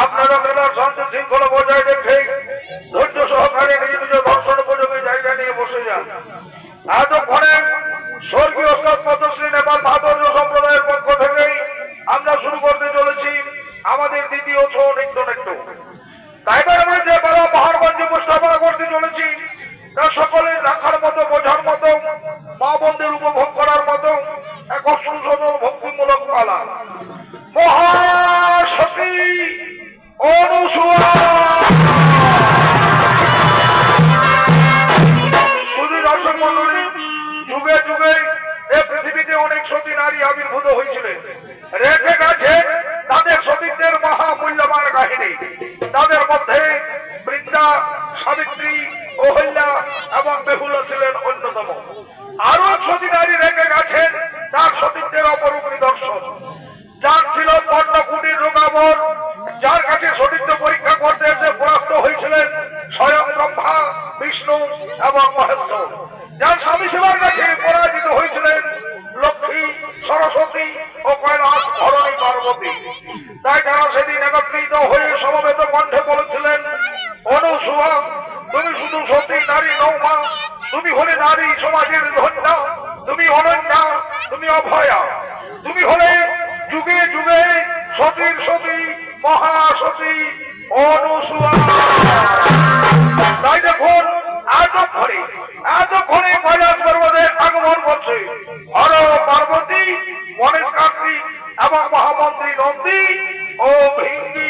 আপনারা মেলার শান্তি শৃঙ্খলা বজায় রেখে ধৈর্য সহকারে নিজ নিজ দর্শন উপযোগী জায়গা নিয়ে বসে যান। এতক্ষণে স্বর্গীয় ওস্তাদ পদ্মশ্রী নেপাল ভাদর্য সম্প্রদায়ের পক্ষ থেকেই আমরা শুরু করতে চলেছি আমাদের দ্বিতীয় ছৌ নৃত্য নাট্য। তাই আমরা যে বেলা পাহাড়গঞ্জ উপস্থাপনা করতে চলেছি তা সকলের রাখার মতো, বোঝার মতো, মা বোনদের উপভোগ করার মতো এক সুসজল ভক্তিমূলক পালা। মহাসতী অনুসূয়া শুধু দর্শক মন্ডলী, যুগে যুগে এই পৃথিবীতে অনেক সতী নারী আবির্ভূত হয়েছিলেন, রেখে গেছে তাদের সতীত্বের মহামূল্যবান কাহিনী। তাদের মধ্যে বৃন্দা, সাবিত্রী, অহল্যা এবং বেহুলা ছিলেন অন্যতম। আরো সতী নারী রেখে গেছেন তার সতীত্বের অপরূপ নিদর্শন। যার ছিল পর্ণকুটির রোগাবর, যার কাছে সতীত্ব পরীক্ষা করতে এসে পরাস্ত হয়েছিলেন স্বয়ং ব্রহ্মা, বিষ্ণু এবং মহেশ্বর। যার স্বামী সেবার কাছে পরাজিত হয়েছিলেন লক্ষ্মী, সরস্বতী ও কৈলাস ধরণী পার্বতী। তাই তারা সেদিন একত্রিত হয়ে সমবেত কণ্ঠে বলেছিলেন, অনুসূয়া তুমি শুধু সতী নারী নও মা, তুমি হলে নারী সমাজের ধন্যা, তুমি অনন্যা, তুমি অভয়া, তুমি হলে যুগে যুগে সতীর সতী, মহাসতী অনুসূয়া। তাই দেখুন এতক্ষণে কৈলাস পর্বতে আগমন করছে হর পার্বতী, গণেশ কার্তিক এবং মহামন্ত্রী নন্দী ও ভৃঙ্গি।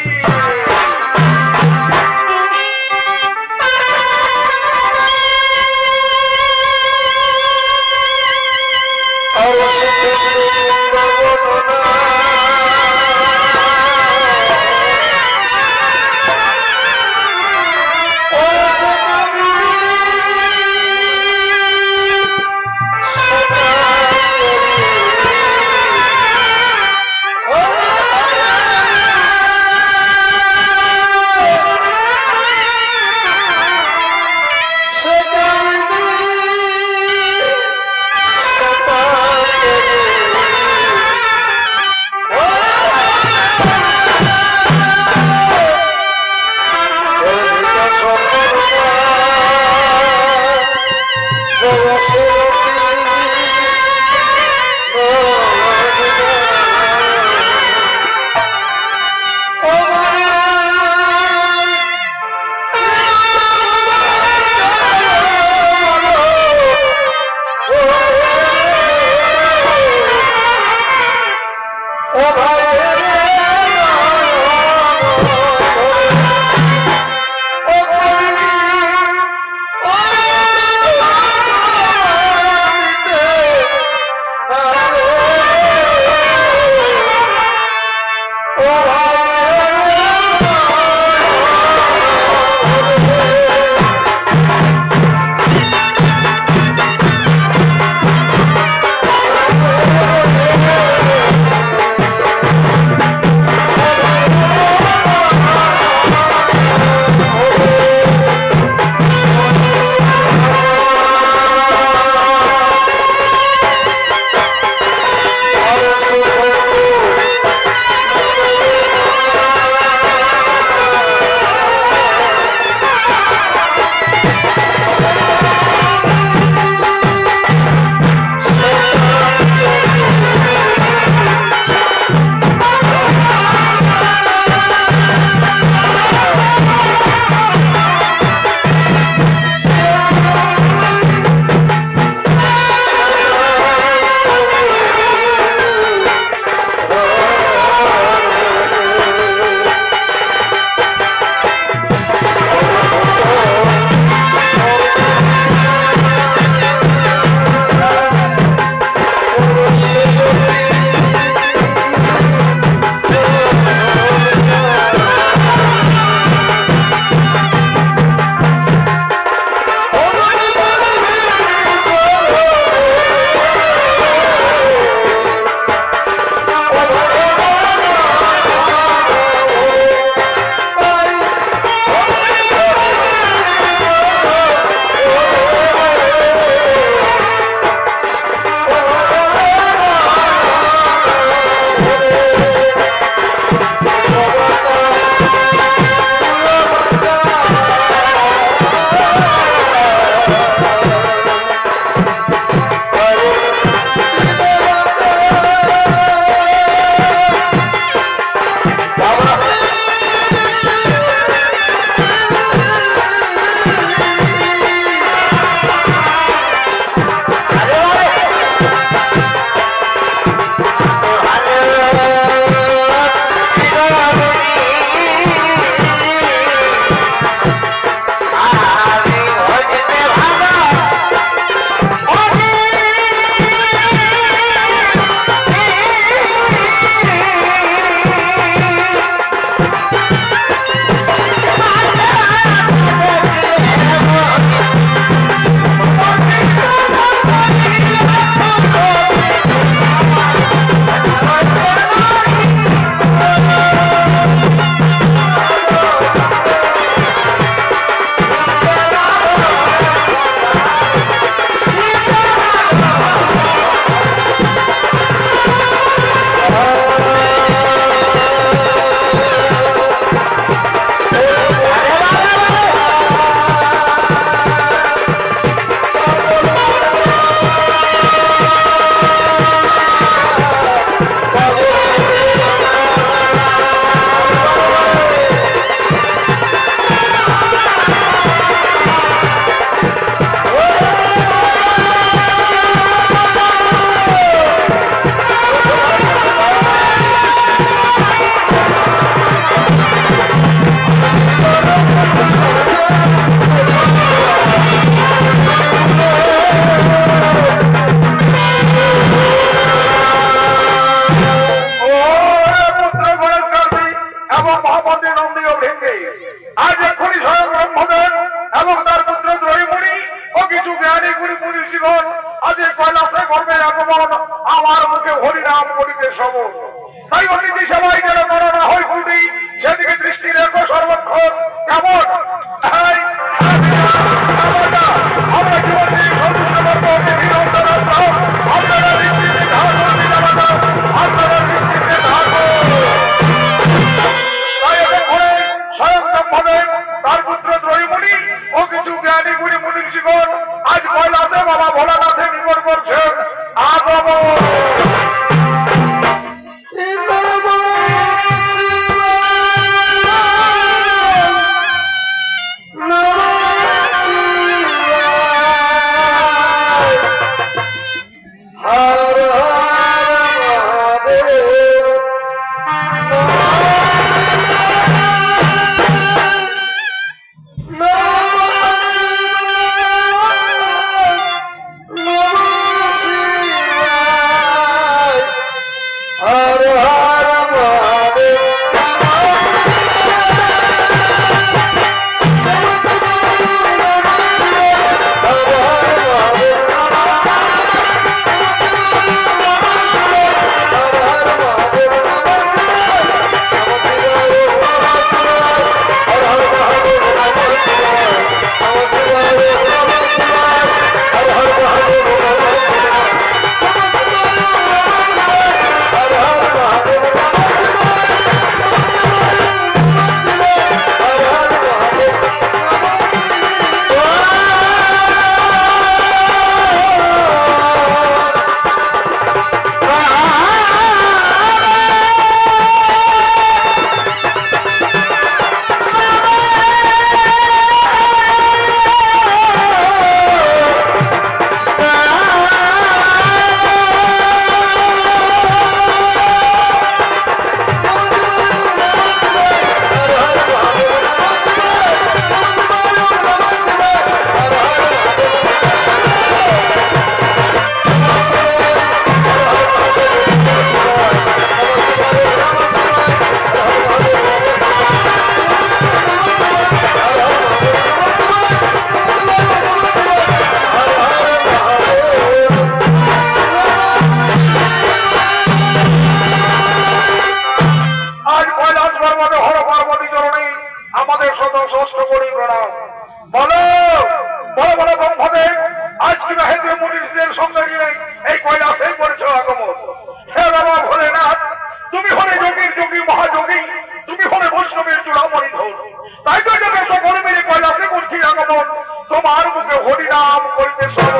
হরিনাম করিতে সব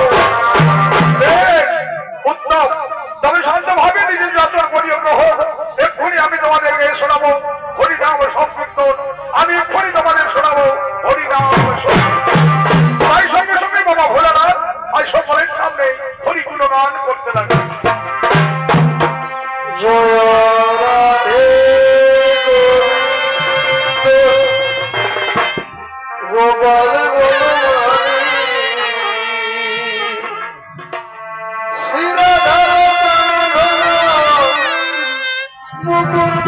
বেশ উত্তম। তবে শান্তভাবে নিজের যাত্রা করিও গ্রহ। এক্ষুনি আমি তোমাদেরকে শোনাবো হরিনাম সংকীর্তন। আমি এক্ষুনি তোমাদের শোনাবো হরিনাম সংকীর্তন। তাই সঙ্গে সঙ্গে বাবা ভোলানাথ আর সকলের সামনে হরিগুণ গান করতে লাগে। জয় রাধে গোপাল গোপালী শ্রীরাধার প্রাণধন মুকুন্দ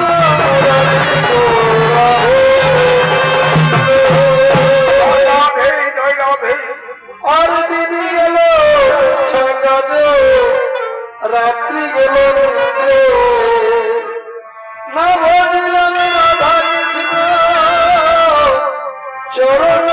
আর দিন গেল কাজে রাত্রি গেল নিদ্রে না ভজিলাম রাধা কৃষ্ণ চরণ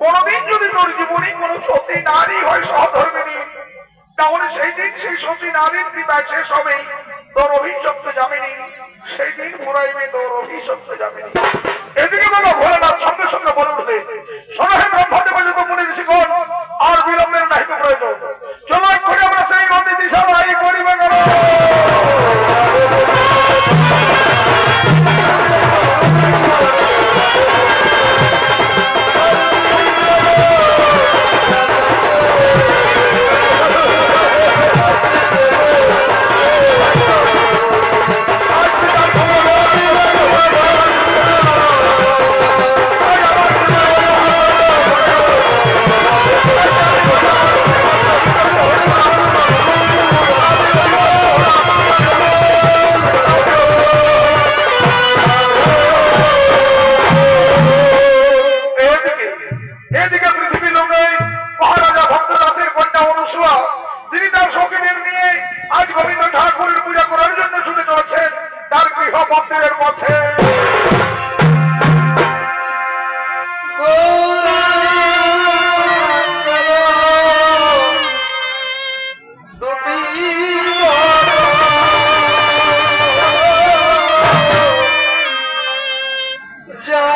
কোনদিন যদি তোর জীবনে কোন সতী নারী হয় সহধর্মিনী, তাহলে সেই দিন সেই সতী নারীর কৃপায় শেষ হবে তোর অভিশপ্ত যামিনী। সেই দিন পুরাইবে তোর অভিশপ্ত যামিনী। এদিকে বাবা ভোলানাথ সঙ্গে সঙ্গে বলে উঠবে, শোনো হে ব্রহ্মদেব যত মুনি ঋষিগণ, আর বিলম্বের নাহিক প্রয়োজন। চলো এক্ষুনি আমরা সেই নদী দিশা বাড়ি করিবে গেল। তিনি তার সখীদের নিয়ে আজ গোবিন্দ ঠাকুরের পূজা করার জন্য ছুটে চলেছেন তার গৃহ মন্দিরের পথে। যা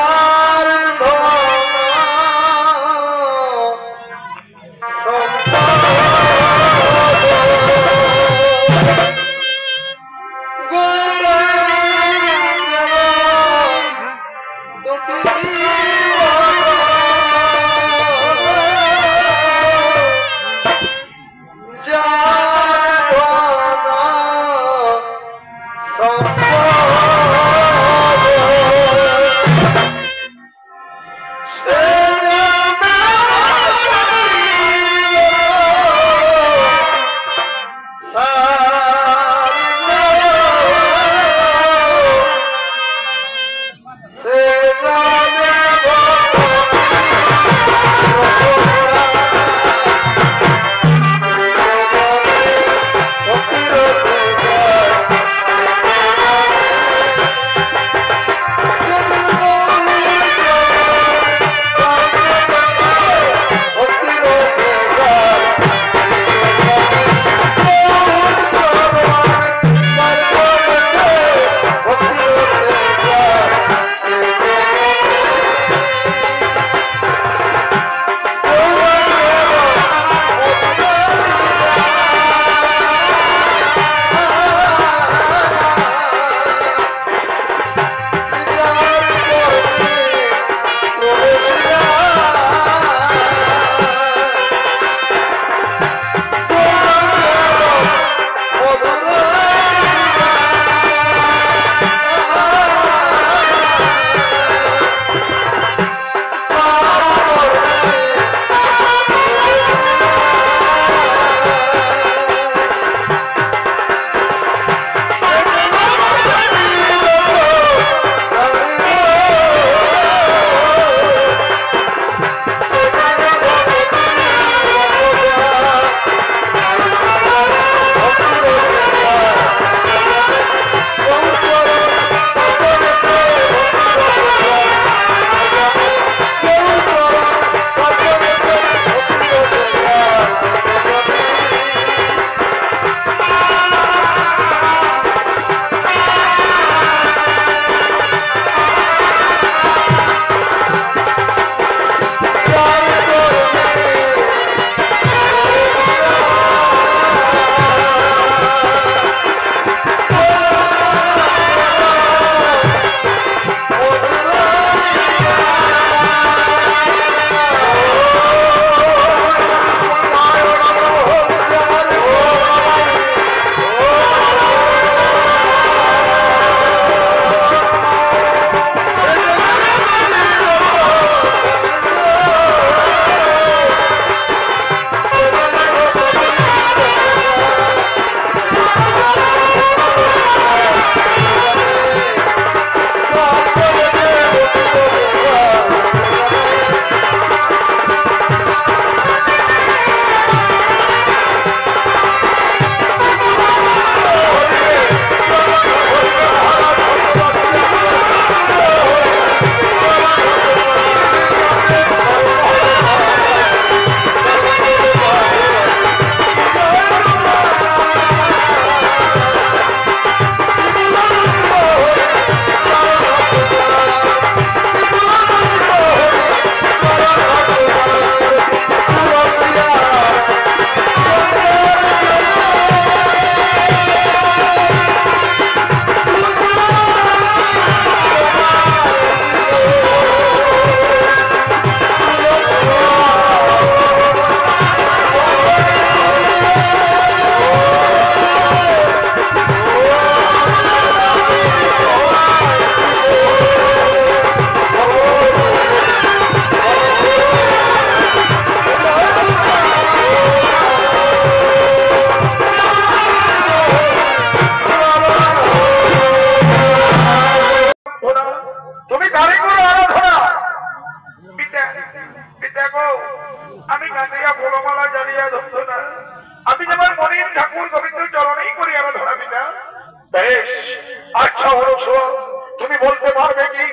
তুমি বলতে পারবে কি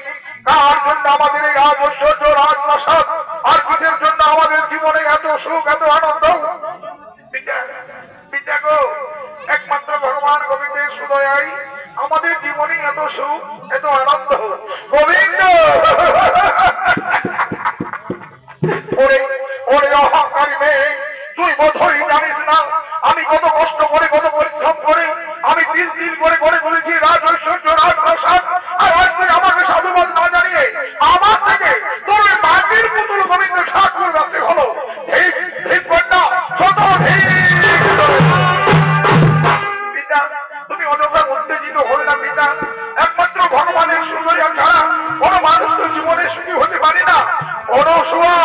কার জন্য আমাদের এই রাজঐশ্বর্য রাজপ্রাসাদ আর কিসের জন্য আমাদের জীবনে এত সুখ এত আনন্দ? পিতা গো, একমাত্র ভগবান গোবিন্দের সুদয়াই আমাদের জীবনে এত সুখ এত আনন্দ। গোবিন্দ ওরে অহংকারী মেয়ে, তুই বোধহয় জানিস না আমি কত কষ্ট করে কত পরিশ্রম করে আমি তিল তিল করে গড়ে তুলেছি রাজঐশ্বর্য রাজপ্রাসাদ, আর আজ তুই আমাকে সাধুবাদ না জানিয়ে আমার থেকে তোর মাটির পুতুল গোবিন্দ ঠাকুর কাছে হলো। ঠিক ঠিক কন্যা, শত ঠিক। পিতা তুমি অযথা উত্তেজিত হলে না পিতা। একমাত্র ভগবানের সুন্দরিয়া ছাড়া কোনো মানুষ তো জীবনে সুখী হতে পারে না। অনুসুয়া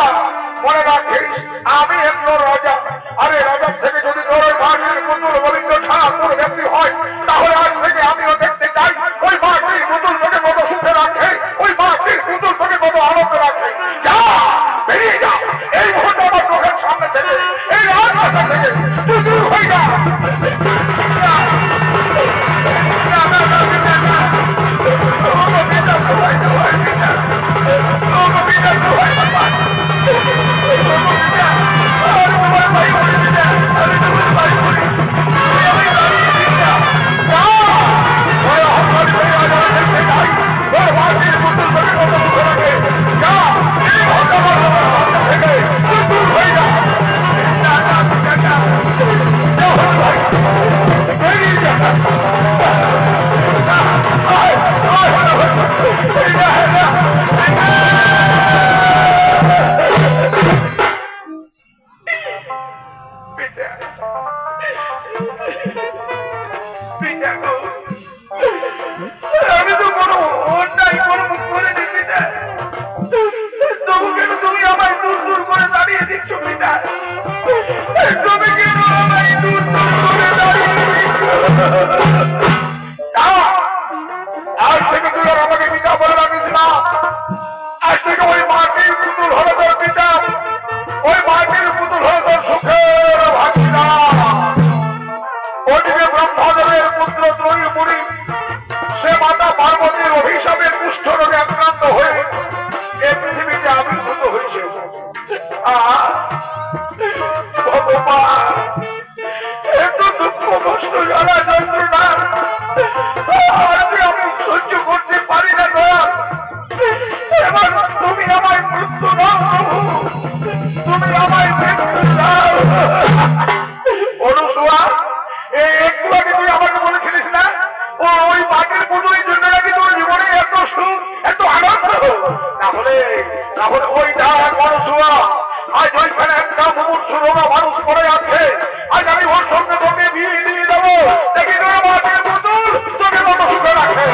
মনে রাখিস, আমি একজন রাজা। আরে রাজার থেকে যদি তোর ওই মাটির পুতুল গোবিন্দ ছাড়া কোন ব্যক্তি হয়, তাহলে আজ থেকে আমিও দেখতে চাই ওই মাটির পুতুল তোকে কত সুখে রাখে, ওই মাটির পুতুল তোকে কত আনন্দ রাখে। যা বেরিয়ে যা এই মুহূর্তে আমার চোখের সামনে থেকে, এই রাজমাতা থেকে তুই দূর হয়ে যা। আমি তো কোনো অন্যায় কর্ম করে দিচ্ছি না, তবু কেন তুমি আমায় দূর দূর করে দাঁড়িয়ে দিচ্ছ পিতা? তুমি কেন আমায় দূর দূর করে দাঁড়িয়ে দিচ্ছ? আজ থেকে তুই আর আমাকে পিতা বলে রাখিস না। আজ থেকে ওই মাটির পুতুল হলো তোর পিতা, ওই মাটির পুতুল হলো তোর সুখের ভাগিদার। ওদিকে ব্রহ্মদেবের পুত্র ত্রয়ীমুনি, সে মাতা পার্বতীর অভিশাপের কুষ্ঠ রোগে আক্রান্ত হয়ে এই পৃথিবীতে আবির্ভূত হয়েছে। ভগবান, এত দুঃখ কষ্ট জ্বালা যন্ত্রণা আমি সহ্য করতে পারি না দয়া। এবার তুমি আমায় মৃত্যু দাও, তুমি আমায় মৃত্যু দাও। অনুসুয়া, এই একটু আগে তুই আমাকে বলেছিলিস না ওই মাটির পুতুলের জন্য নাকি তোর জীবনে এত সুখ এত আনন্দ? তাহলে ওই দেখ অনুসুয়া, আজ ওইখানে একটা মুমূর্ষু রোগা মানুষ পড়ে আছে। আজ আমি ওর সঙ্গে তোকে বিয়ে দিয়ে দেবো, দেখি তোর মাটির পুতুল তোকে কত সুখে রাখে।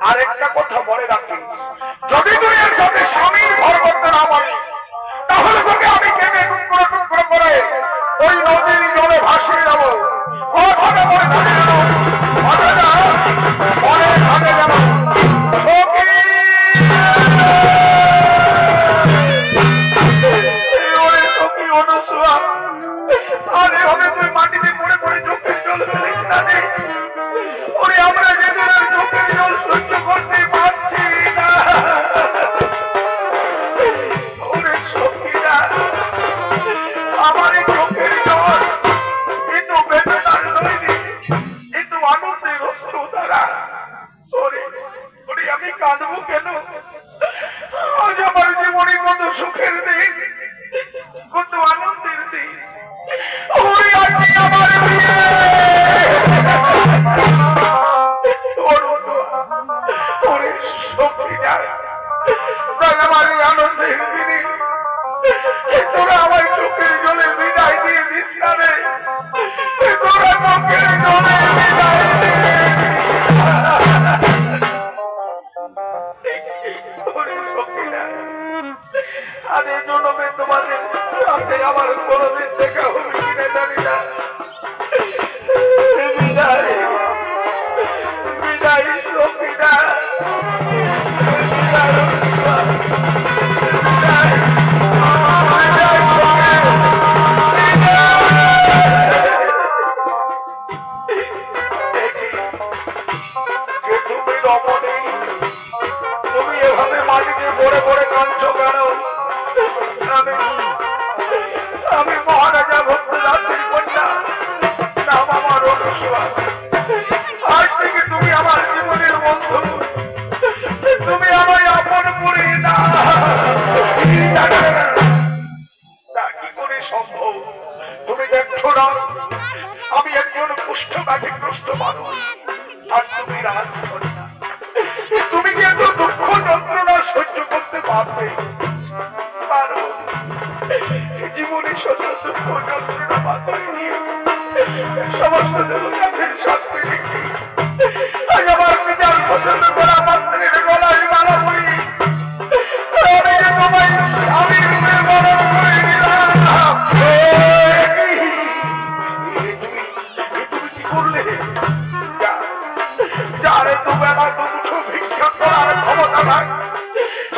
আরেকটা কথা মনে রাখিস, যদি তুই এর সাথে স্বামীর ঘর করতে না পারিস, তাহলে তোকে আমি কেটে টুকরো টুকরো করে ওই নদীর জলে ভাসিয়ে দেবো। কথাটা মনে থাকে যেন, কথাটা মনে থাকে যেন। সখী অনুসুয়া, আর এভাবে তুই মাটিতে পড়ে পড়ে চোখের জল ফেলিস না রে। ওরে আমরা যেদিন চোখের জল সহ্য করতে পারছি না। ওরে সখীরা, আমার এই চোখের জল কিন্তু বেদনার নইনি, কিন্তু আনন্দের অশ্রু দ্বারা। ওরে আমি কাঁদবো কেন? আজ আমার জীবনে কত সুখের দিন, কত আনন্দের দিন। ওরে আজকে আমার বিয়ে। ওরে সখীরা, আমার আনন্দের দিনে তোরা আমার চোখের জলে বিদায় দিয়ে দিস না রে। তোরা চোখের জলে বিদায় দিয়ে সখীরা, আর এই জন্মে তোমাদের সাথে আমার কোনদিন দেখা হবে কিনা জানি না। বিদায় বিদায় সখীরা, বিদায়। কুষ্ঠব্যাধিগ্রস্ত মানুষ, আর তুমি রাত করে না। তুমি কি এত দুঃখ যন্ত্রণা সহ্য করতে পারবে? পারো? জীবনে শত দুঃখ যন্ত্রণা মাথায় নিয়ে সমস্ত দেবতাদের শাস্তি রেখে আজ আমার পিতার পছন্দ করা মাত্রের গলায় মালা পরি আমি যে তোমায় স্বামী রূপে বরণ করে নিলাম। তুমি কি করলে? যারে দুবেলা দুমুঠো ভিক্ষা করার ক্ষমতা নাই,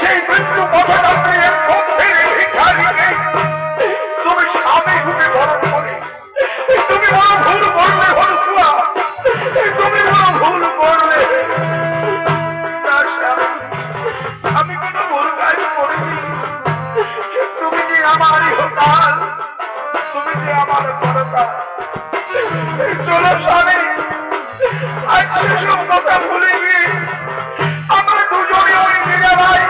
সেই মৃত্যু পথটা ভিক্ষারীকে তুমি স্বামী রূপে বরণ করে তুমি বড় ভুল করলে হরসুয়া, তুমি বড় ভুল করলে। আমি কোন ভুল কাজ করিনি। তুমি যে আমারই হোতাল, তুমি যে আমার পরতা। চলো স্বামী, আজ সেসব কথা ভুলে গিয়ে আমরা দুজনে ওই মিলে ভাই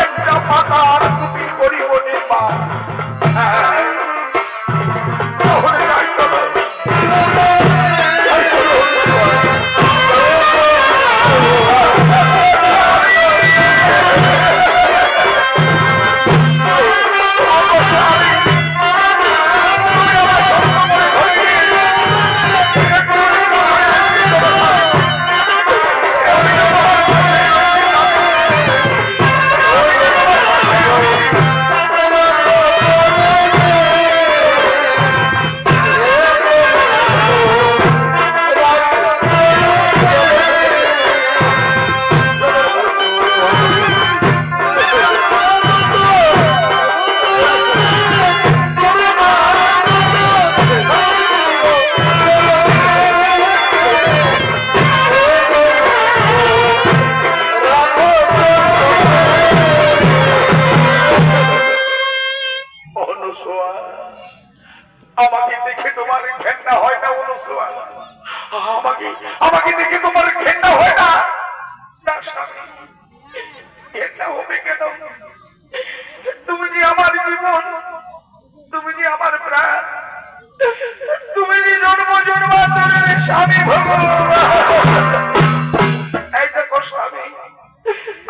একটা পাতা আর তুমি করিব নির্মাণ। তাহলে যাই চলো। আমাকে দেখে তোমার ঘেন্না হয় না? আমাকে দেখে তোমার ঘেন্না হয় না? না স্বামী, ঘেন্না হবে কেন? তুমি যে আমার জীবন, তুমি যে আমার প্রাণ, তুমি যে জন্ম জন্মান্তরের স্বামী এই দেখো স্বামী,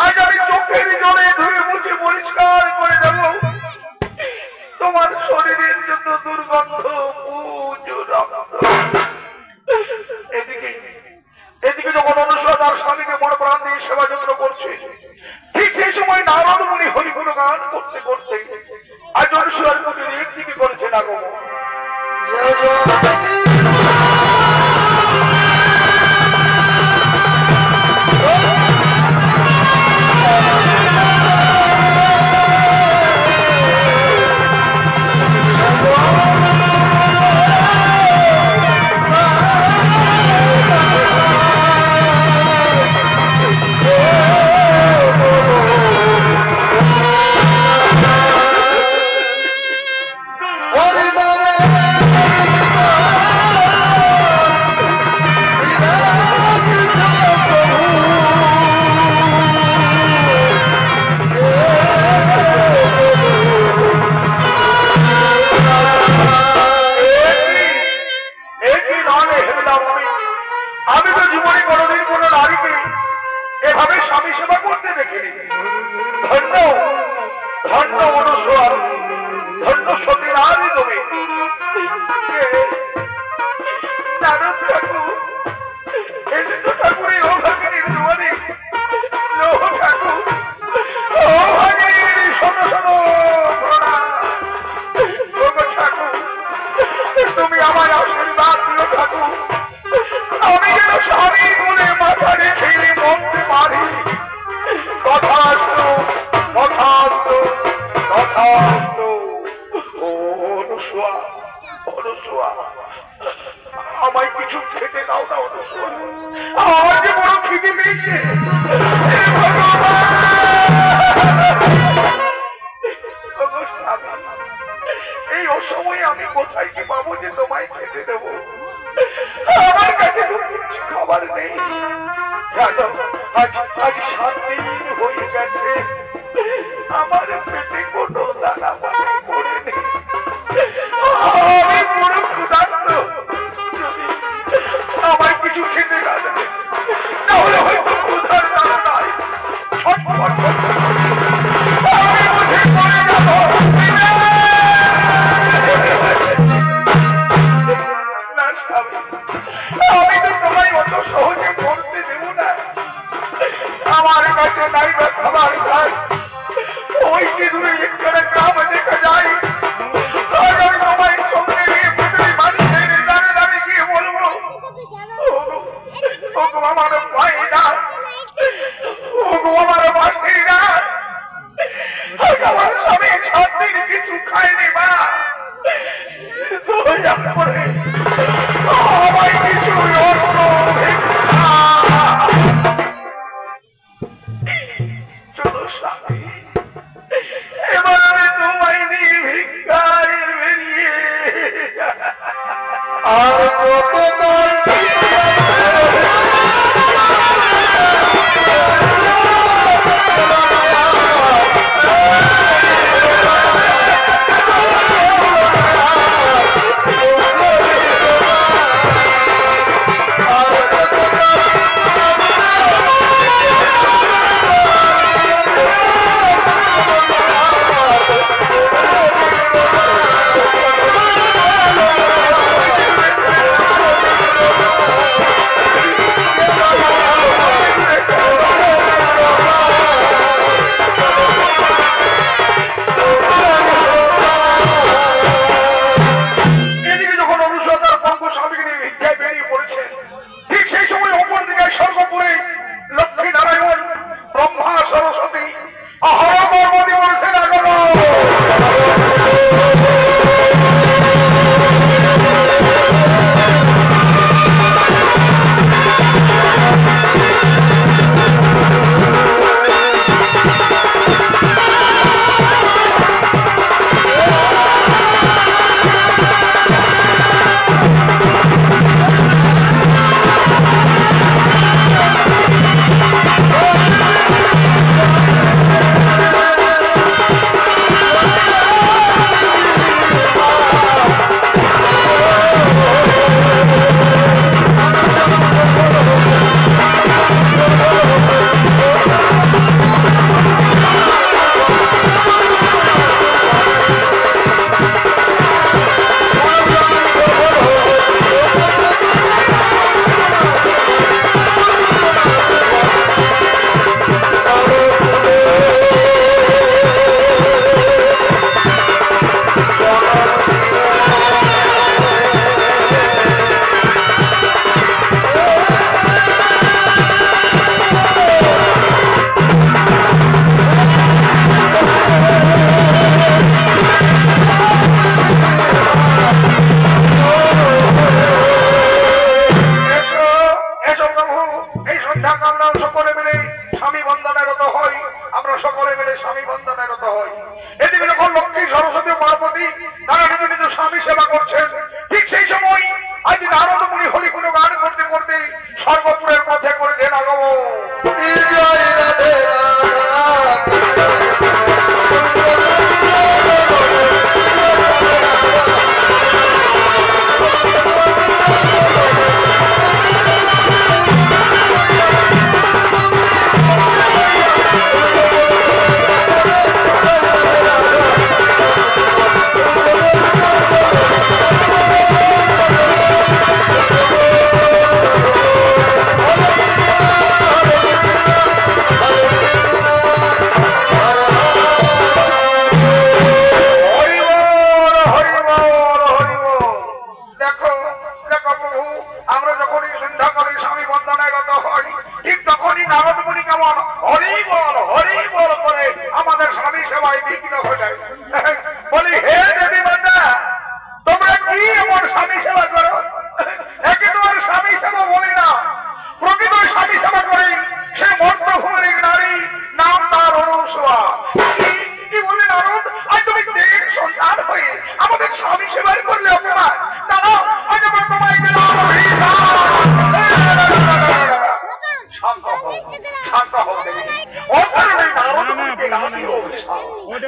আজ আমি চোখের জলে ধুয়ে মুছে পরিষ্কার করে দেব তোমার শরীরের যত দুর্গন্ধ, এদিকে যখন অনুসরা তার স্বামীকে মন প্রাণ দিয়ে সেবা যত্ন করছে, ঠিক সেই সময় নারদ মুনি হরিগুণ গান করতে করতে আজ অনুসরার প্রতি একদিকে করেছে না গো। আমি তো জীবনে কোনদিন কোন নারীকে এভাবে স্বামী সেবা করতে দেখিনি। ধন্য ধন্য অনুসরা, ধন্য সতী নারী তুমি। নারদ ঠাকুর, ঠাকুরের অভাগিনীর দুয়ারে লৌহ ঠাকুর, অভাগিনীর শত শত প্রণাম। ঠাকুর, তুমি আমায় আশীর্বাদ দিও ঠাকুর, আমি যেন স্বামীর কোলে মাথা রেখে মরতে পারি। তথাস্তু তথাস্তু তথাস্তু। অনুসরা, অনুসরা, আমায় কিছু খেতে দাও না অনুসরা, আমার যে বড় খিদে পেয়েছে। এই অসময়ে আমি কোথায় কি পাবো যে তোমায় খেতে দেবো? আমার কাছে কিছু খাবার নেই। জানো, আজ 7 দিন হয়ে গেছে আমার পেটে কোনো দানা পানি পড়ে নেই। আমি পুরো ক্ষুধার্ত। যদি ওই যে দূরে একটা গ্রাম দেখা যায়। আজ আমি তোমায় সঙ্গে নিয়ে পৃথিবী মাঝে দাঁড়িয়ে দাঁড়িয়ে গিয়ে বলবো, ওগো আমার ভাইরা, ওগো আমার মাসিরা, আজ আমার স্বামী 7 দিন কিছু খায়নি মা, দয়া করে আমায় কিছু অস্ত্র ভিক্ষা। চলো স্বামী, এবার আমি তোমায় নিয়ে ভিক্ষায় বেরিয়ে আর কতকাল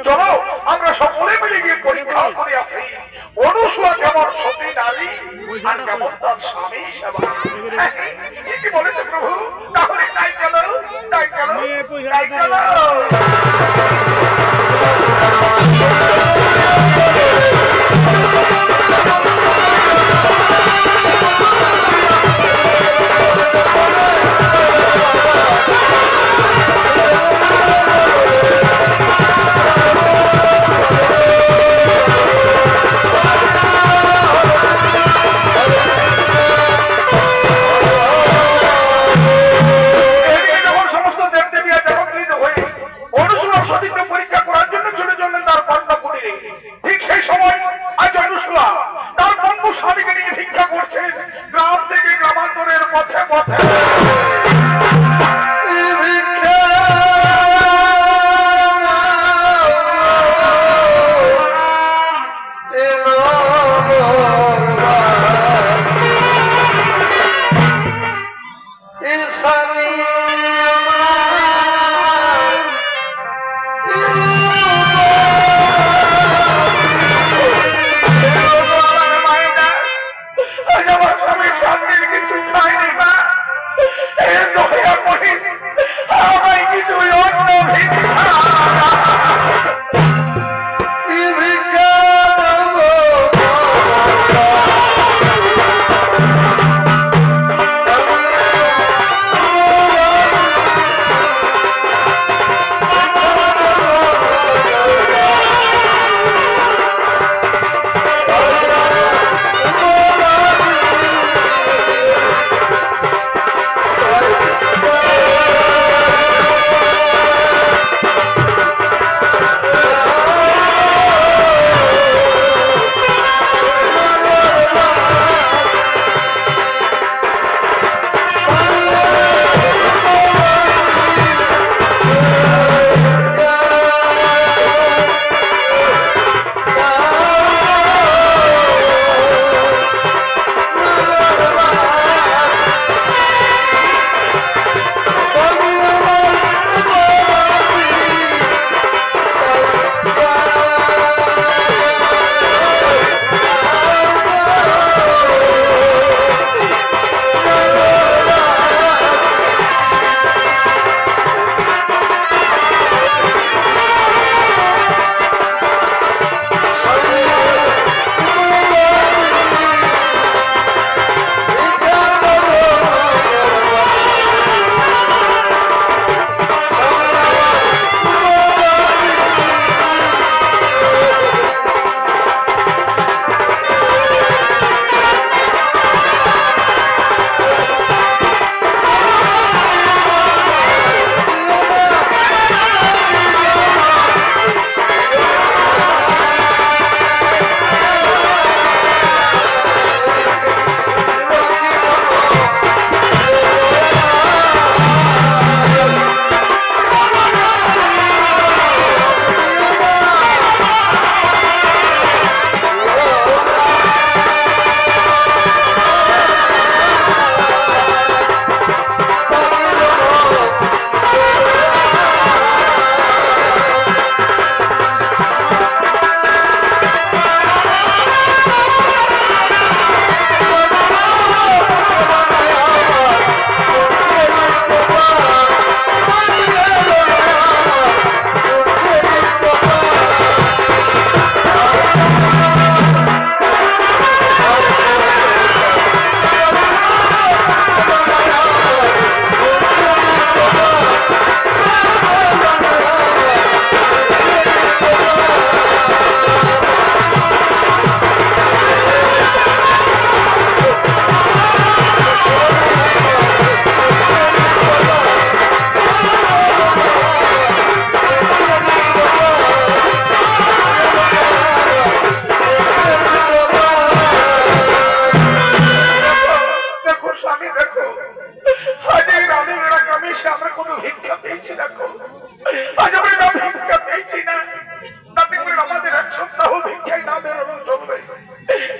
চলো আমরা সকলে মিলে গিয়ে পরীক্ষা করে আসি অনুসূয়া কেমন সতী নারী আর কেমন তার স্বামী সেবা। কি বলেছে প্রভু? তাহলে তাই চলো, তাই চলো, তাই চলো।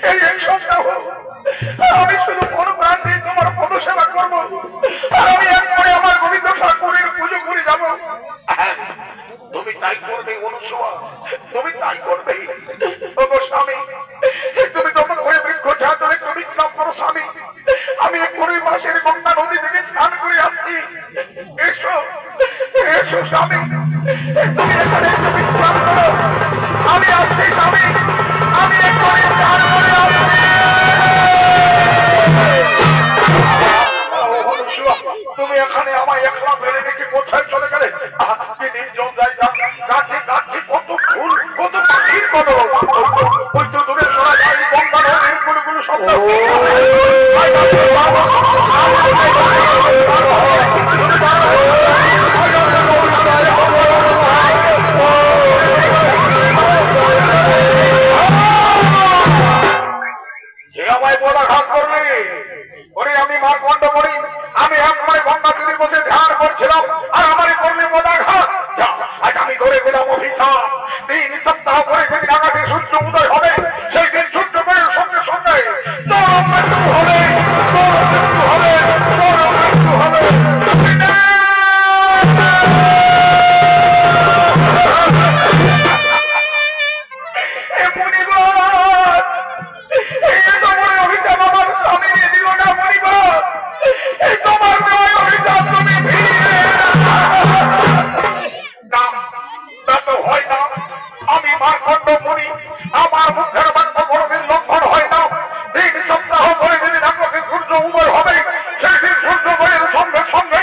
এই এক সপ্তাহ আমি শুধু কোন প্রাণ দিয়ে তোমার পদসেবা করবো, আর আমি একবারে আমার গোবিন্দ ঠাকুরের পুজো করে যাবো। তুমি তাই করবে অনুসোয়া, তুমি তাই করবে। ওগো স্বামী, তুমি তখন করে বৃক্ষ ছাড়লে একটু বিশ্রাম করো স্বামী। আমি একবারে মাসের গঙ্গা নদী থেকে স্নান করে আসছি। এসো এসো স্বামী, তুমি এখানে একটু বিশ্রাম করো, আমি আসছি স্বামী, আমি একবারে স্নান করে আসছি। তুমি এখানে আমায় একলা ফেলে রেখে কোথায় চলে গেলে? কি নির্জন জায়গা, গাছে গাছে কত ফুল, কত পাখির কলরব। ওই তো দূরে শোনা যায় গঙ্গা নদীর গুলো শব্দ। যে আমায় পদাঘাত করবে ওরে আমি মারকণ্ড করি। আমি একবারে গঙ্গা তীরে বসে ধ্যান করছিলাম আর আমারই করলে পদাঘাত। আজ আমি ধরে পেলাম অভিশাপ। 3 সপ্তাহ পরে যেদিন আকাশে সূর্য উদয় হবে সেই দিন সূর্যোদয়ের সঙ্গে সঙ্গে তোর মৃত্যু হবে, তোর মৃত্যু হবে, তোর মৃত্যু হবে। আমার মুখের বাক্য কোনদিন লঙ্ঘন হয় না। 3 সপ্তাহ পরে যেদিন আকাশে সূর্য উদয় হবে সেই দিন সূর্যোদয়ের সঙ্গে সঙ্গে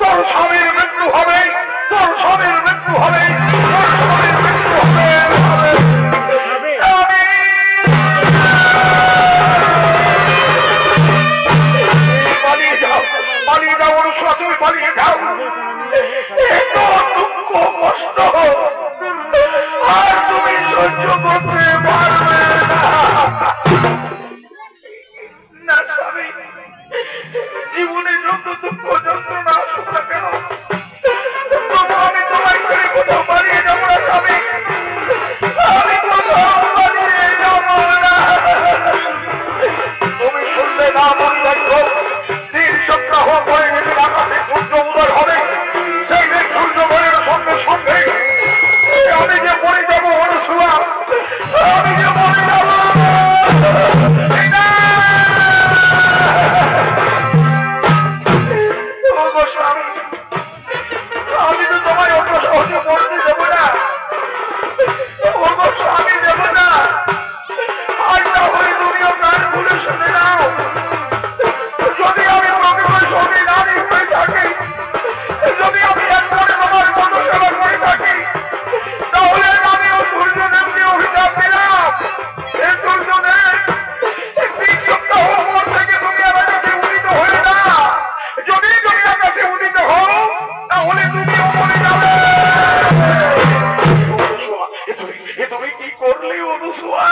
তোর স্বামীর মৃত্যু হবে, তোর স্বামীর মৃত্যু হবে, তোর স্বামীর মৃত্যু হবে। পালিয়ে যাও, পালিয়ে যাও অনুসরা, তুমি পালিয়ে যাও। এত দুঃখ কষ্ট আর তুমি সহ্য করতে পারবে না স্বামী। জীবনে যত দুঃখ যন্ত্রণা আসুক না কেন তবু আমি তোমার ছেড়ে কোথাও পালিয়ে যাবো না স্বামী, আমি কোথাও পালিয়ে যাবো না। তুমি শুনলে না মনে রাখো 3 সপ্তাহ পরে যেদিন আকাশে সূর্য উদয় হবে সেই দিন সূর্যোদয়ের সঙ্গে সঙ্গে আমি যে মরে যাবো অনুসুয়া, আমি যে মরে যাবো। আমি তো তোমায় অত সহজে মরতে দেবো না, আমি দেবো না। আজ না হলে তুমিও প্রাণ খুলে শুনে নাও, যদি আমি প্রকৃত সঙ্গে নারী হয়ে থাকি, যদি আমি একবারে তোমার মতো সেবা করে থাকি, তাহলে আমিও সূর্যদেবকে অভিশাপ দিলাম। হে সূর্যদেব, 3 সপ্তাহ পর থেকে তুমি আমার কাছে উদিত হয়ে না। যদি তুমি আমার কাছে উদিত হও তাহলে তুমিও মরে যাবে। তুমি কি করলে অনুসুয়া?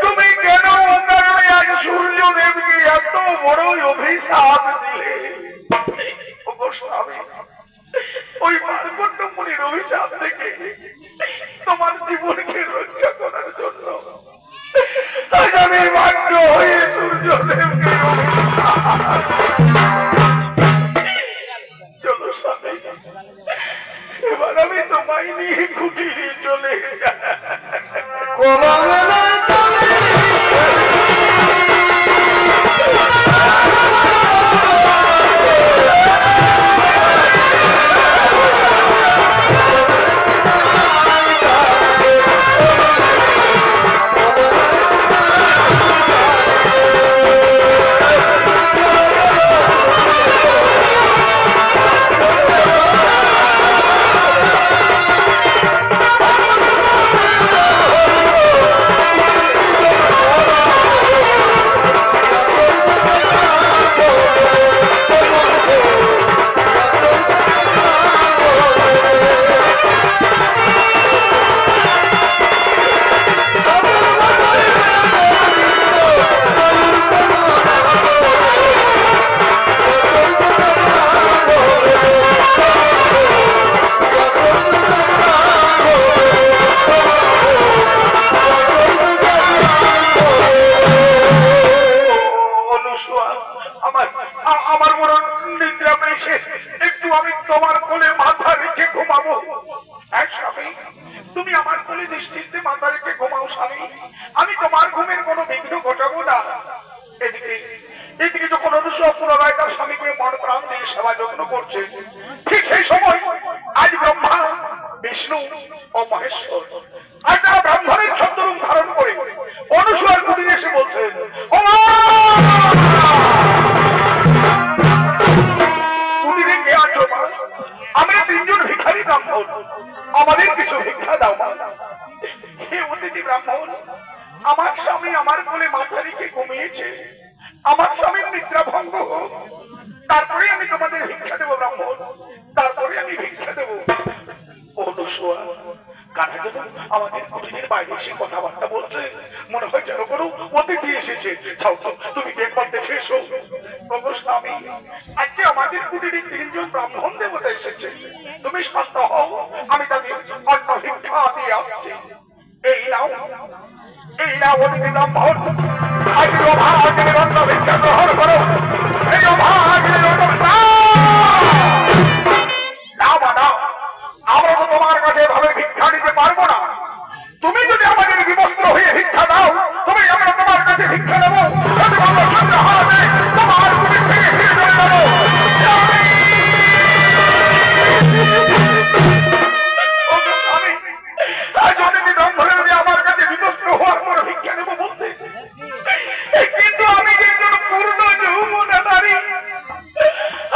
তুমি কেন অকারণে আজ সূর্যদেবকে এত বড় অভিশাপ দিলে? ওই মার্কণ্ড মুনির অভিশাপ থেকে তোমার জীবনকে রক্ষা করার জন্য আজ আমি বাধ্য হয়ে সূর্যদেবকে চলো স্বামী, এবার আমি তোমায় নিয়ে কুটিরে চলে যাই। তুমি আমার কোলে নিশ্চিন্তে মাথা রেখে ঘুমাও স্বামী, আমি তোমার ঘুমের কোনো বিঘ্ন ঘটাবো না। এদিকে এদিকে যখন অনুসূয়া পুনরায় তার স্বামীকে মন প্রাণ দিয়ে সেবা যত্ন করছে, ঠিক সেই সময় আজ ব্রহ্মা, বিষ্ণু ও মহেশ্বর আজ তারা ব্রাহ্মণের ছদ্মরূপ ধারণ করে অনুসূয়ার কুটিরে এসে বলছে, ও মা! কুটিরে কে আছো মা? আমরা তিনজন ভিখারি ব্রাহ্মণ, আমাদের কিছু ভিক্ষা দাও মা। হে অতিথি ব্রাহ্মণ, আমার স্বামী আমার কোলে মাথা রেখে ঘুমিয়েছে, আমার স্বামীর নিদ্রা ভঙ্গ হোক, তারপরে আমি তোমাদের ভিক্ষা দেবো ব্রাহ্মণ, তারপরে আমি ভিক্ষা দেবো। অনুসূয়া কানা যেন আমাদের কুটিরের বাইরে এসে কথাবার্তা বলছে, মনে হয় যেন কোনো অতিথি এসেছে। যাও তো, তুমি একবার দেখে এসো। ওগো স্বামী, আজকে আমাদের কুটিরে তিনজন ব্রাহ্মণ দেবতা এসেছে, তুমি শান্ত হও, আমি তাদের অন্ন ভিক্ষা দিয়ে আসছি। এই নাও, এই নাও অতিথি ব্রাহ্মণ, আজ অভাগের অন্ন ভিক্ষা গ্রহণ করো। এই অভাগের অন্ন আমরা তো তোমার কাছে ভাবে ভিক্ষা নিতে পারবো না, তুমি যদি আমাদের বিবস্ত্র হয়ে ভিক্ষা দাও, তুমি আমরা তোমার কাছে ভিক্ষা দেবো। তোমার কুটির থেকে ফিরে চলে যাবো। আমার কাছে বিবস্ত্র হওয়ার পর ভিক্ষা নেবো বলতে, কিন্তু আমি একজন পূর্ণ যৌবনা নারী,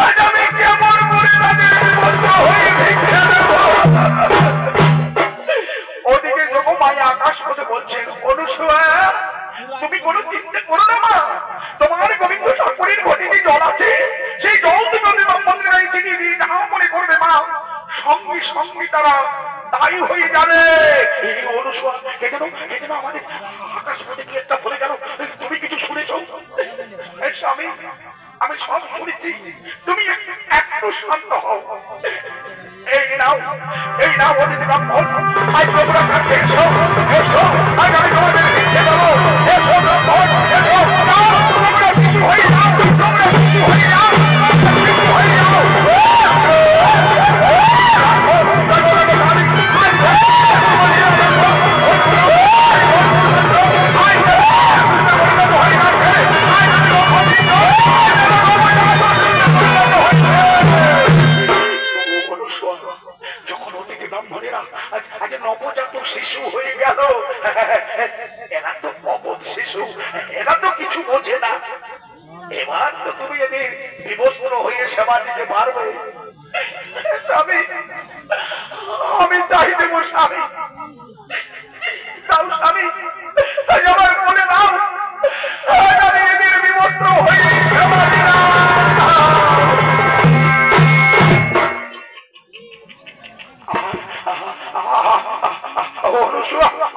আজ আমি কেমন করে তাদের বিবস্ত্র হয়ে ভিক্ষা দেবো? ওদিকে যোগমায় আকাশ হতে বলছেন, অনুসূয়া তুমি কোনো চিন্তা করো না মা, তোমার গোবিন্দ ঠাকুরের ঘটিতে জল আছে, সেই জল তুমি ওদের ব্রাহ্মণের গায়ে ছিটিয়ে দিয়ে যাও মনে করবে মা, সঙ্গে সঙ্গে তারা তাই হয়ে যাবে। অনুসূয়া কে যেন আমাদের আকাশ পথে কি একটা বলে গেল, তুমি কিছু শুনেছ? স্বামী আমি সব শুনেছি, তুমি একটু শান্ত হও। এই নাও, এই নাও অতিথি ব্রাহ্মণ, আজ তোমরা কাছে এসো, এসো, আজ আমি তোমাদের ভিক্ষে দেবো। এসো ব্রাহ্মণ, এসো, তোমরা শিশু হয়ে যাও, তোমরা শিশু হয়ে যাও, শিশু হয়ে যাও। যখন অতিথি ব্রাহ্মণেরা আজ নবজাত শিশু হয়ে গেল, এরা তো অবধ শিশু, এরা তো কিছু বোঝে না, এবার তো তুমি এদের বিবস্ত্র হয়ে সেবা দিতে পারবে। স্বামী আমি তাই দেবো, স্বামী তাও, স্বামী তাই আমার মনে নাও, আমি এদের বিবস্ত্র হয়ে সেবা দিলাম।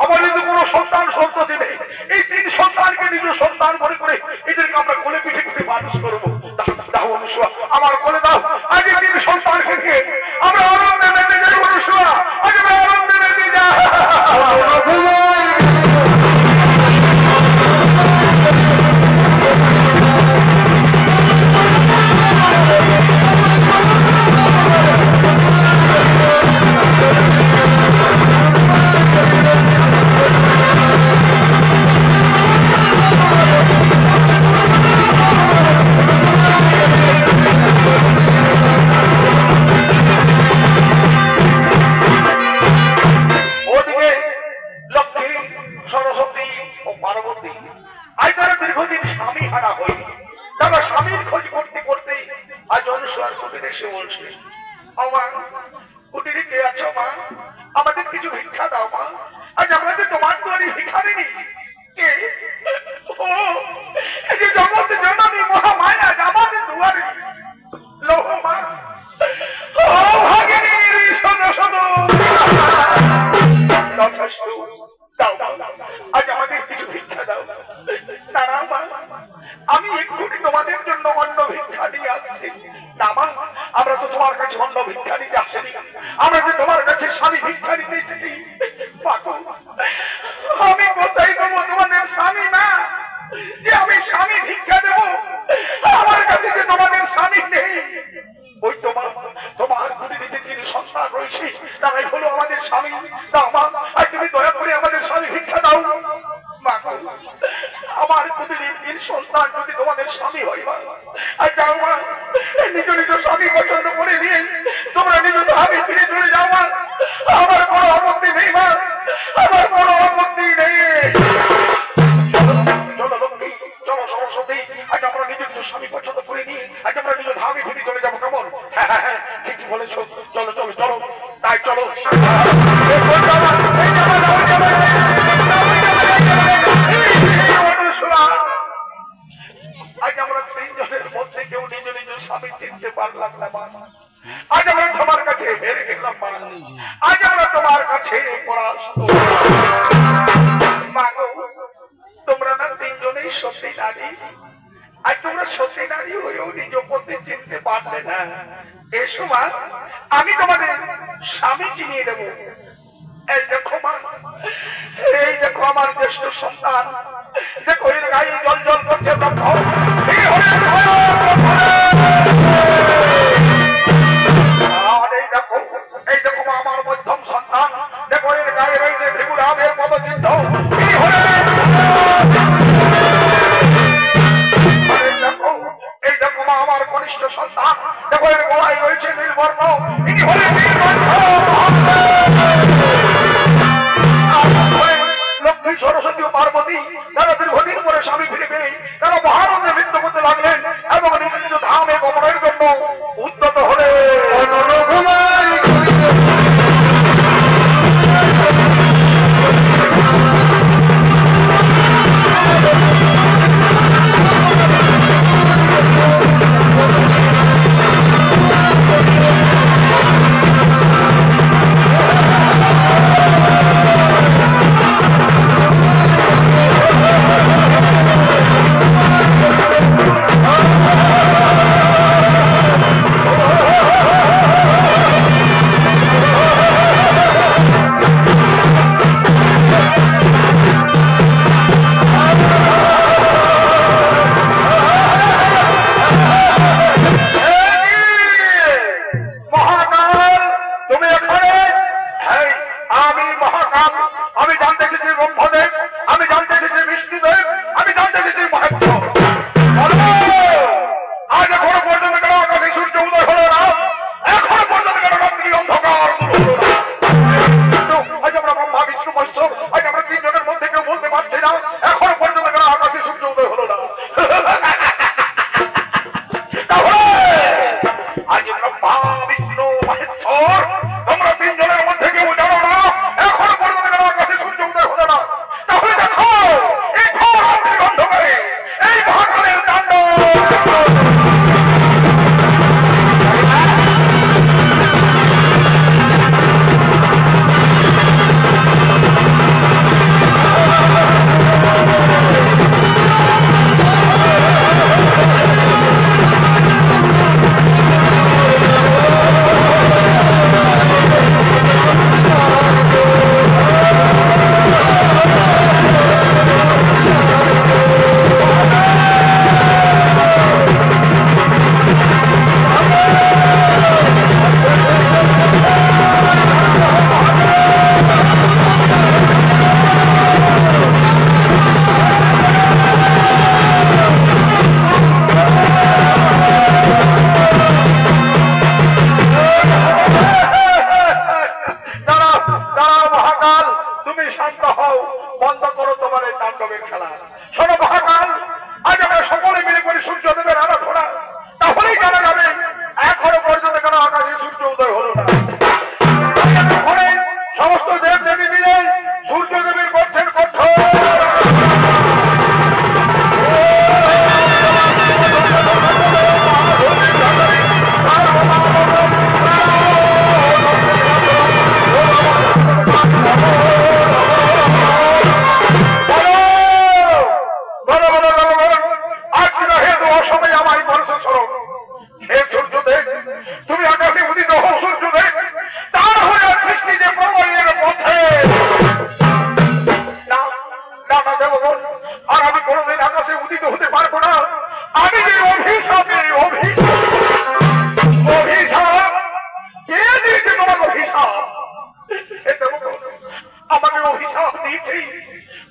আমার কিন্তু কোন সন্তান সন্ততি নেই, এই তিন সন্তানকে নিজ সন্তান মনে করে এদেরকে আমরা কোলে পিঠে পিঠে মানুষ করবো। দাও অনুসূয়া, আমার কোলে দাও, আজ এই তিন সন্তানকে নিয়ে আমরা আনন্দে মেতে যাই। অনুসূয়া আজ আমরা আনন্দে মেতে যাই। আমাদের কিছু ভিক্ষা দাও মা, আজ আমরা যে তোমার দুয়ারে ভিখারিনি। কে? ও এই যে জগৎ জননী মহামায়া আমাদের দুয়ারে লৌহ মা। ও ভাগিনী শোনো শোনো, দাও আজ আমাদের কিছু ভিক্ষা দাও। দাঁড়াও মা, আমি এক্ষুনি তোমাদের জন্য অন্ন ভিক্ষা নিয়ে আসছি। না মা, আমরা তো তোমার কাছে অন্ন ভিক্ষা নিতে আসেনি, আমরা যে তোমার কাছে স্বামী ভিক্ষা নিতে এসেছি। আমি কোথায় দেবো তোমাদের স্বামী না, যে আমি স্বামী ভিক্ষা দেবো? আমার কাছে যে তোমাদের স্বামী নেই, ওই দাও মা গো, আমার কুটির সন্তান যদি তোমাদের স্বামী হয় মা, আর যাও মা, নিজ নিজ স্বামী পছন্দ করে নিয়ে তোমরা নিজ স্বামী ফিরে চলে যাও মা, আমার কোনো আপত্তি নেই মা, আমার কোনো আপত্তি নেই। চলো লক্ষ্মী, চলো সরস্বতী, আজ আমরা নিজ নিজ স্বামী পছন্দ করে নিয়ে আজ আমরা নিজ ধামে ফিরে চলে যাবো, কেমন? হ্যাঁ ঠিকই বলেছো, চলো চলো চলো, তাই চলো। আজ আমরা তিনজনের মধ্যে কেউ নিজ নিজ স্বামী চিনতে পারলাম না মা, আজ আমরা তোমার কাছে হেরে গেলাম মা, আজ আমরা তোমার কাছে পরাস্ত। মা গো, তোমরা না তিনজনেই সত্যি নারী, আর তোমরা সত্যি নারী হয়েও নিজ পথে চিনতে পারলে না। এসো মা, আমি তোমাদের স্বামী চিনিয়ে দেবো। এই দেখো মা, এই দেখো আমার জ্যেষ্ঠ সন্তান, দেখো এর গায়ে জল জল করছে ব্রহ্ম। আর এই দেখো মা আমার মধ্যম সন্তান, দেখো এর গায়ে রয়েছে ভৃগুরামের পদচিহ্ন। এই দেখো মা আমার কনিষ্ঠ সন্তান, দেখো এর গলায় রয়েছে নীলবর্ণ। ইনি হলেন নীলকণ্ঠ। লক্ষ্মী, সরস্বতী ও পার্বতী তারা দীর্ঘদিন পরে স্বামী ফিরে পেয়ে তারা মহানন্দে নৃত্য করতে লাগলেন এবং নিজ ধামে গমনের জন্য উদ্যত হলেন।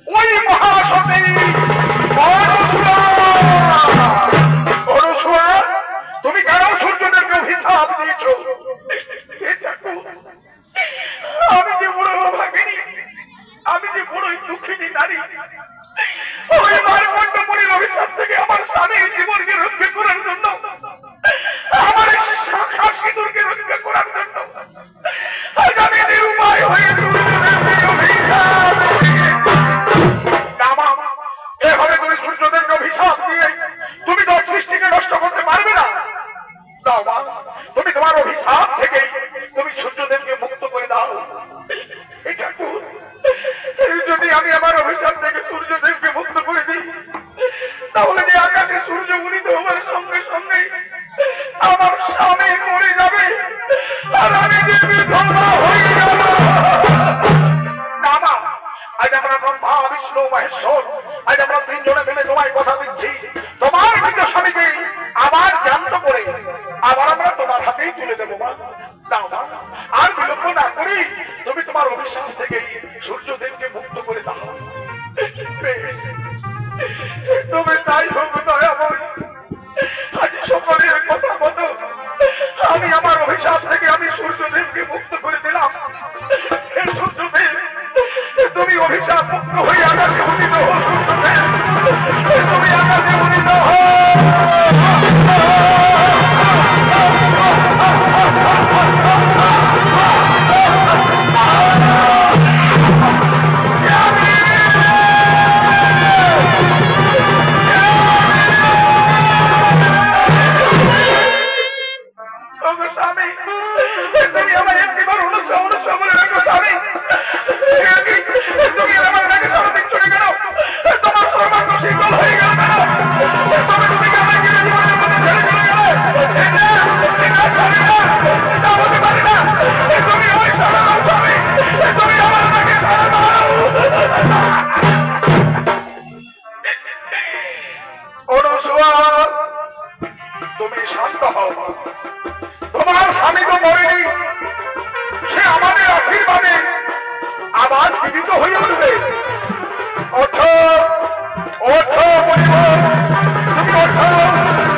ওই মহাসতী অনুসূয়া, তুমি কেন সূর্যদেবকে অভিশাপ দিয়েছ? আমি যে বড় ভাগিনী, আমি যে বড়ই দুঃখিনী নারী, ওই মারকণ্ডমণির অভিশাপ থেকে আমার স্বামীর জীবনকে রক্ষা করার জন্য, আমার শাখা সিঁদুরকে রক্ষা করার জন্য আজ আমি নিরুপায় হয়ে এভাবে তুমি সূর্যদেবকে অভিশাপ দিয়ে তুমি তো সৃষ্টিকে নষ্ট করতে পারবে না। দাও মা, তুমি তোমার অভিশাপ থেকে তুমি সূর্যদেবকে মুক্ত করে দাও। যদি আমি আমার অভিশাপ থেকে সূর্যদেবকে মুক্ত করে দিই, তাহলে যে আকাশে সূর্য উদিত হওয়ার সঙ্গে সঙ্গে আমার স্বামী মরে যাবে আর আমি যে বিধবা হয়ে যাব। না মা, আজ আমরা ব্রহ্মা বিষ্ণু মহেশ্বর, আজ আমরা তিনজনে মিলে তোমায় কথা দিচ্ছি, তোমার মৃত স্বামীকে আবার জ্যান্ত করে আবার আমরা তোমার হাতেই তুলে দেবো মা। দাও মা, আর বিলম্ব না করি তুমি তোমার অভিশাপ থেকে সূর্যদেবকে মুক্ত করে দাও। তুমি তাই হোক দয়াময়, আজ সকলের কথা মতো আমি আমার অভিশাপ থেকে আমি সূর্যদেবকে মুক্ত করে দিলাম। সূর্যদেব, তুমি অভিশাপ মুক্ত হয়ে আকাশে উদিত হো। সূর্যদেব, তুমি আকাশে উদিত হো। তুমি শান্ত হও, তোমার স্বামী তো মরেনি, সে আমাদের আশীর্বাদে আবার জীবিত হয়ে উঠবে। ওঠো ওঠো পরিবার, তুমি ওঠো,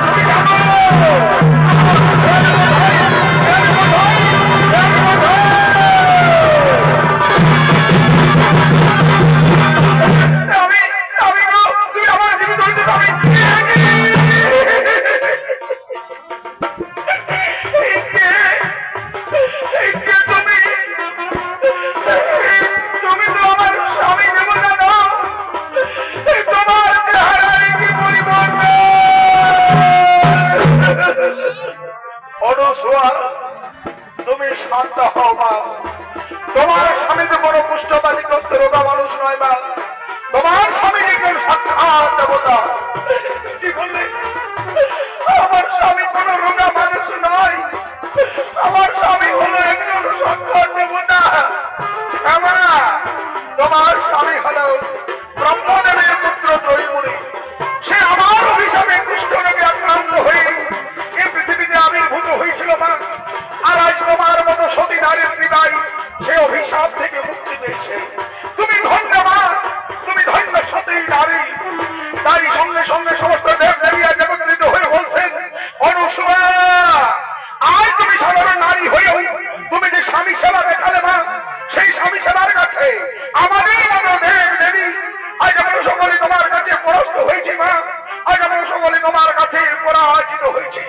তুমি জানো তুমি আমার জীবিত হইতে পারবে। তুমি শান্ত হও মা, তোমার স্বামী তো কোনো কুষ্ঠবাদীগ্রস্ত রোগা মানুষ নয় মা, তোমার স্বামী একজন সাক্ষাৎ দেবতা। কি বললে? আমার স্বামী কোন রোগা মানুষ নয়, আমার স্বামী হলো একজন সাক্ষাৎ দেবতা। তোমার স্বামী হলো ব্রহ্মদেবের পুত্র ত্রয়ীমুনি, সে আমার অভিশাপে কুষ্ঠরোগে আক্রান্ত হয়ে এই পৃথিবীতে আবির্ভূত হয়েছিল মা। আর আজ তোমার মতো সতী নারীর হৃদয় সে অভিশাপ থেকে মুক্তি পেয়েছে। তুমি ধন্য মা, তুমি ধন্য সতী নারী। তাই সঙ্গে সঙ্গে সমস্ত দেব দেবীরা একত্রিত হয়ে বলছেন, অনুসূয়া, আজ তুমি সাধারণ নারী হয়েও তুমি যে স্বামী সেবা দেখালে মা, সেই স্বামী সেবার কাছে আমাদের মতো দেব দেবী আজ আমরা সকলে তোমার কাছে পরাস্ত হয়েছি মা, আজ আমরা সকলে তোমার কাছে পরাজিত হয়েছি।